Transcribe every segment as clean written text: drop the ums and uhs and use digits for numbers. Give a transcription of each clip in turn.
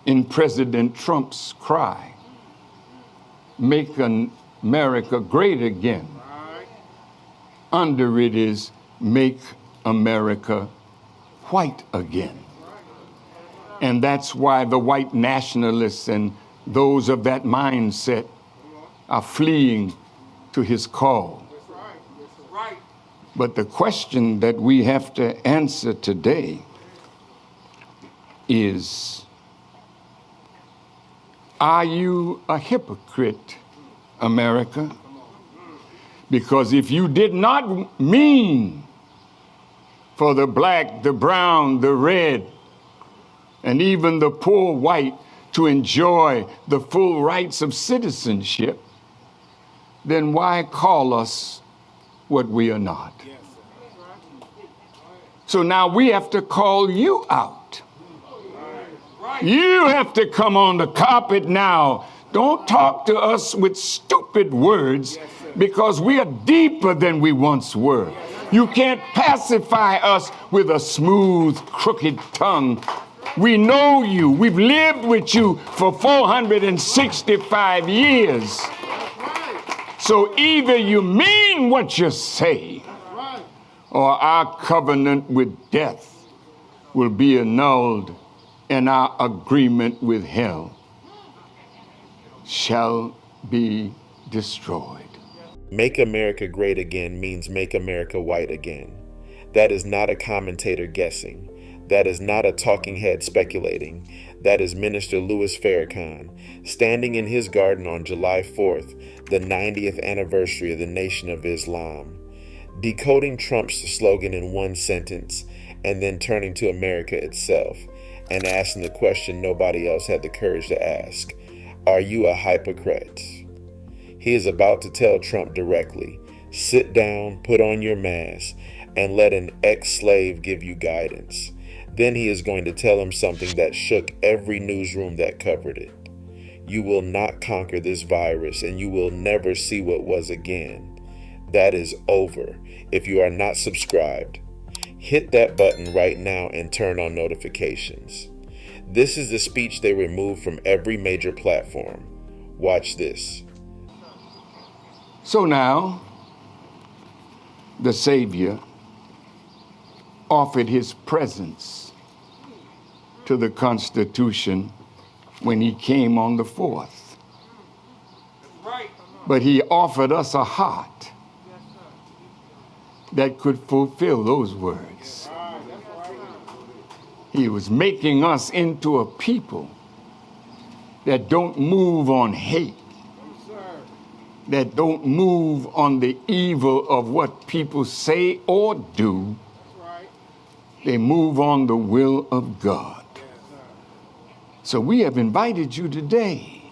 in President Trump's cry, "Make America great again." Under it is, "Make America white again." And that's why the white nationalists and those of that mindset are fleeing to his call. But the question that we have to answer today is, are you a hypocrite, America? Because if you did not mean for the black, the brown, the red, and even the poor white to enjoy the full rights of citizenship, then why call us what we are not? So now we have to call you out. You have to come on the carpet now. Don't talk to us with stupid words, because we are deeper than we once were. You can't pacify us with a smooth, crooked tongue. We know you. We've lived with you for 465 years. So either you mean what you say, or our covenant with death will be annulled, and our agreement with hell shall be destroyed. Make America great again means make America white again. That is not a commentator guessing. That is not a talking head speculating. That is Minister Louis Farrakhan standing in his garden on July 4th, the 90th anniversary of the Nation of Islam, decoding Trump's slogan in one sentence and then turning to America itself and asking the question nobody else had the courage to ask: are you a hypocrite? He is about to tell Trump directly, sit down, put on your mask, and let an ex-slave give you guidance. Then he is going to tell him something that shook every newsroom that covered it. You will not conquer this virus, and you will never see what was again. That is over. If you are not subscribed, hit that button right now and turn on notifications. This is the speech they removed from every major platform. Watch this. So now, the Savior offered his presence to the Constitution when he came on the 4th. But he offered us a heart that could fulfill those words. He was making us into a people that don't move on hate, that don't move on the evil of what people say or do. They move on the will of God. So we have invited you today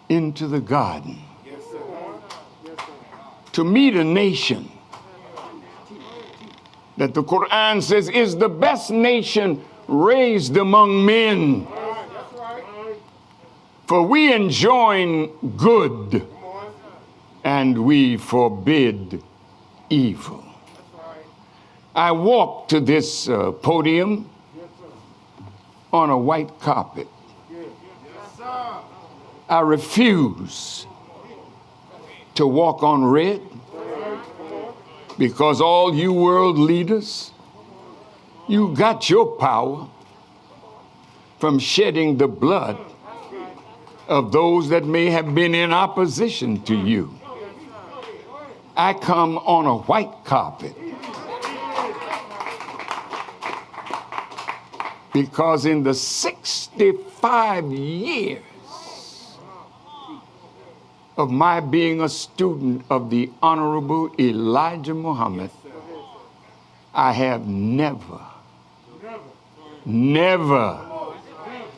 into the garden to meet a nation that the Quran says is the best nation raised among men. For we enjoin good and we forbid evil. I walked to this podium on a white carpet. I refuse to walk on red, because all you world leaders, you got your power from shedding the blood of those that may have been in opposition to you. I come on a white carpet because in the 65 years of my being a student of the Honorable Elijah Muhammad, I have never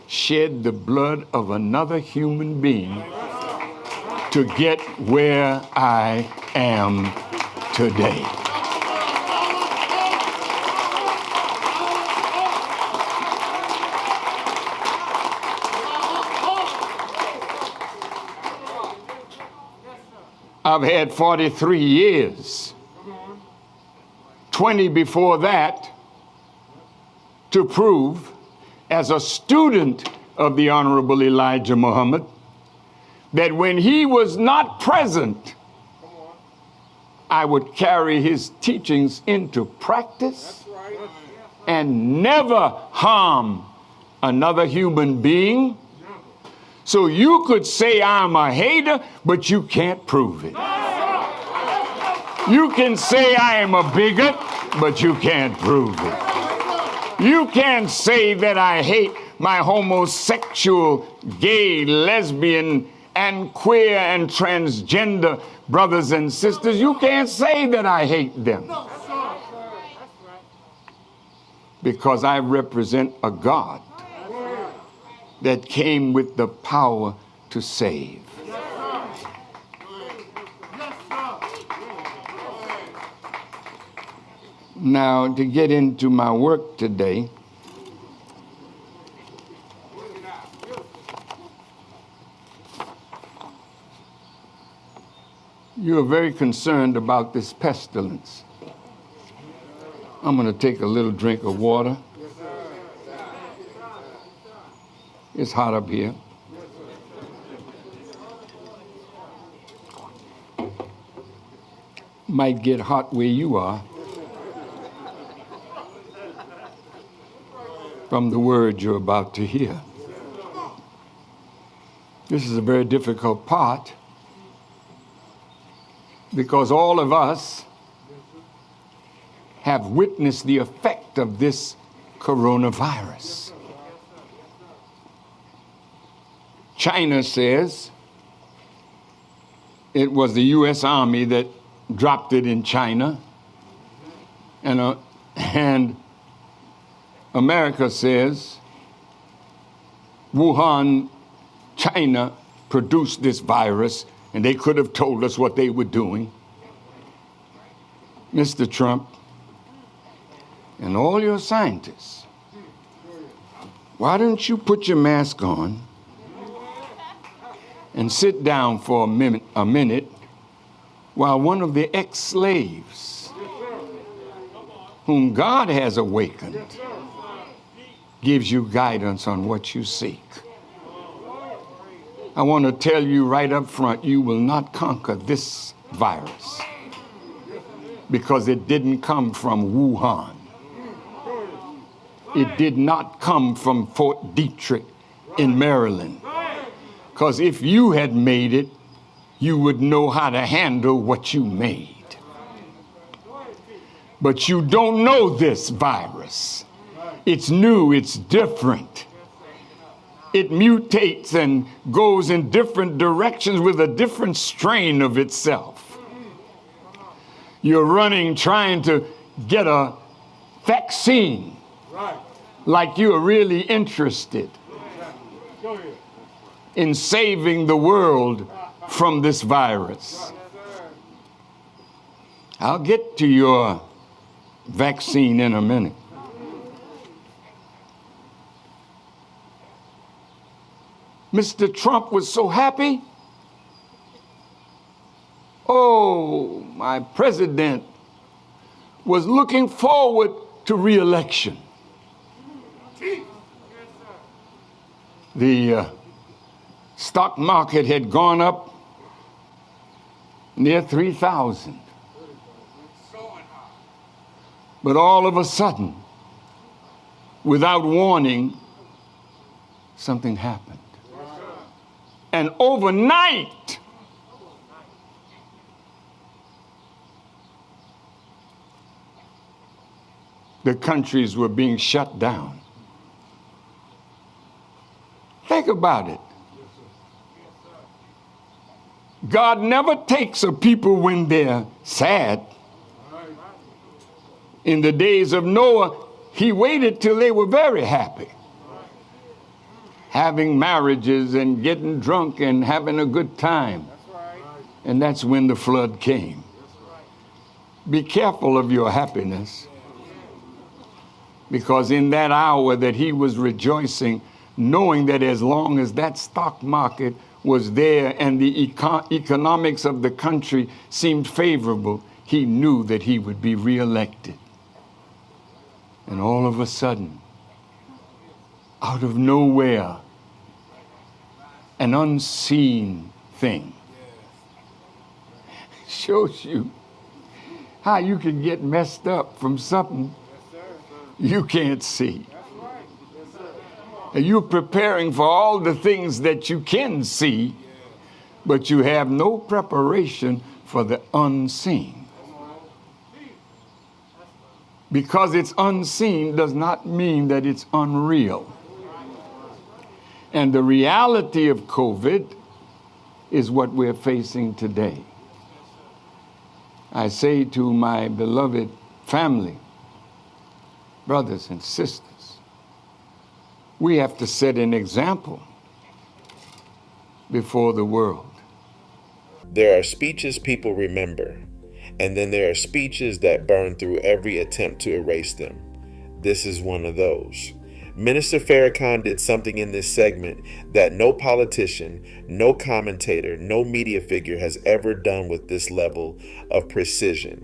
shed the blood of another human being to get where I am today. I've had 43 years, 20 before that, to prove as a student of the Honorable Elijah Muhammad, that when he was not present, I would carry his teachings into practice and never harm another human being. So you could say I'm a hater, but you can't prove it. You can say I am a bigot, but you can't prove it. You can say that I hate my homosexual, gay, lesbian, and queer and transgender brothers and sisters. You can't say that I hate them. Because I represent a God that came with the power to save. Now, to get into my work today, you are very concerned about this pestilence. I'm going to take a little drink of water. It's hot up here. Might get hot where you are from the word you're about to hear. This is a very difficult part because all of us have witnessed the effect of this coronavirus. China says it was the U.S. Army that dropped it in China, and America says Wuhan, China, produced this virus, and they could have told us what they were doing. Mr. Trump and all your scientists, why don't you put your mask on and sit down for a minute while one of the ex-slaves whom God has awakened gives you guidance on what you seek. I want to tell you right up front, you will not conquer this virus because it didn't come from Wuhan. It did not come from Fort Detrick in Maryland. Because if you had made it, you would know how to handle what you made. But you don't know this virus. It's new, it's different. It mutates and goes in different directions with a different strain of itself. You're running trying to get a vaccine like you are really interested in saving the world from this virus. I'll get to your vaccine in a minute. Mr. Trump was so happy. Oh, my president was looking forward to re-election. The stock market had gone up near 3,000. But all of a sudden, without warning, something happened. And overnight, the countries were being shut down. Think about it. God never takes a people when they're sad. In the days of Noah, he waited till they were very happy, having marriages and getting drunk and having a good time. And that's when the flood came. Be careful of your happiness, because in that hour that he was rejoicing, knowing that as long as that stock market was there and the economics of the country seemed favorable, he knew that he would be reelected. And all of a sudden, out of nowhere, an unseen thing. Shows you how you can get messed up from something you can't see. And you're preparing for all the things that you can see, but you have no preparation for the unseen. Because it's unseen does not mean that it's unreal. And the reality of COVID is what we're facing today. I say to my beloved family, brothers and sisters, we have to set an example before the world. There are speeches people remember, and then there are speeches that burn through every attempt to erase them. This is one of those. Minister Farrakhan did something in this segment that no politician, no commentator, no media figure has ever done with this level of precision.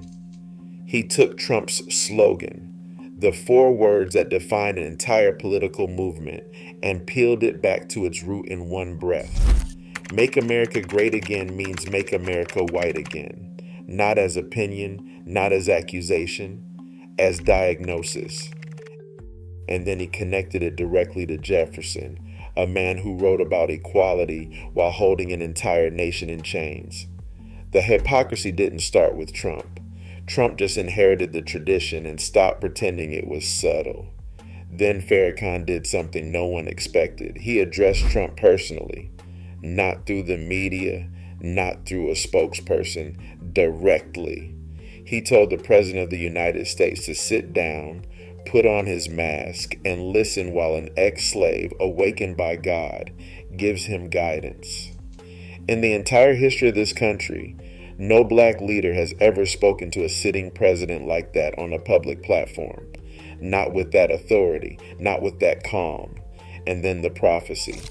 He took Trump's slogan, the 4 words that define an entire political movement, and peeled it back to its root in one breath. Make America great again means make America white again, not as opinion, not as accusation, as diagnosis. And then he connected it directly to Jefferson, a man who wrote about equality while holding an entire nation in chains. The hypocrisy didn't start with Trump. Trump just inherited the tradition and stopped pretending it was subtle. Then Farrakhan did something no one expected. He addressed Trump personally, not through the media, not through a spokesperson, directly. He told the President of the United States to sit down, put on his mask, and listen while an ex-slave, awakened by God, gives him guidance. In the entire history of this country, no black leader has ever spoken to a sitting president like that on a public platform. Not with that authority, not with that calm. And then the prophecy.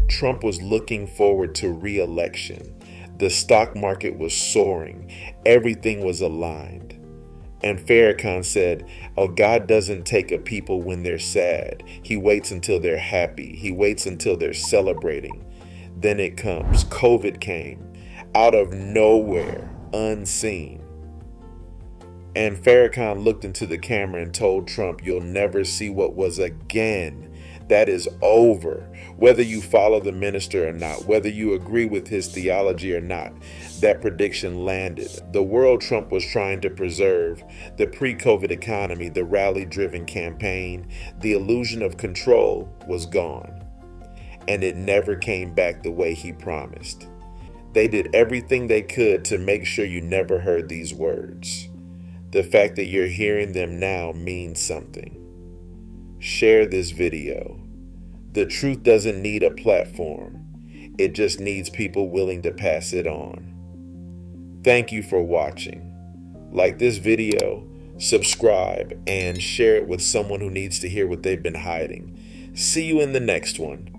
Trump was looking forward to re-election. The stock market was soaring. Everything was aligned. And Farrakhan said, oh, God doesn't take a people when they're sad. He waits until they're happy. He waits until they're celebrating. Then it comes. COVID came out of nowhere, unseen. And Farrakhan looked into the camera and told Trump, you'll never see what was again. That is over. Whether you follow the minister or not, whether you agree with his theology or not, that prediction landed. The world Trump was trying to preserve, the pre-COVID economy, the rally-driven campaign, the illusion of control was gone. And it never came back the way he promised. They did everything they could to make sure you never heard these words. The fact that you're hearing them now means something. Share this video. The truth doesn't need a platform. It just needs people willing to pass it on. Thank you for watching. Like this video, subscribe, and share it with someone who needs to hear what they've been hiding. See you in the next one.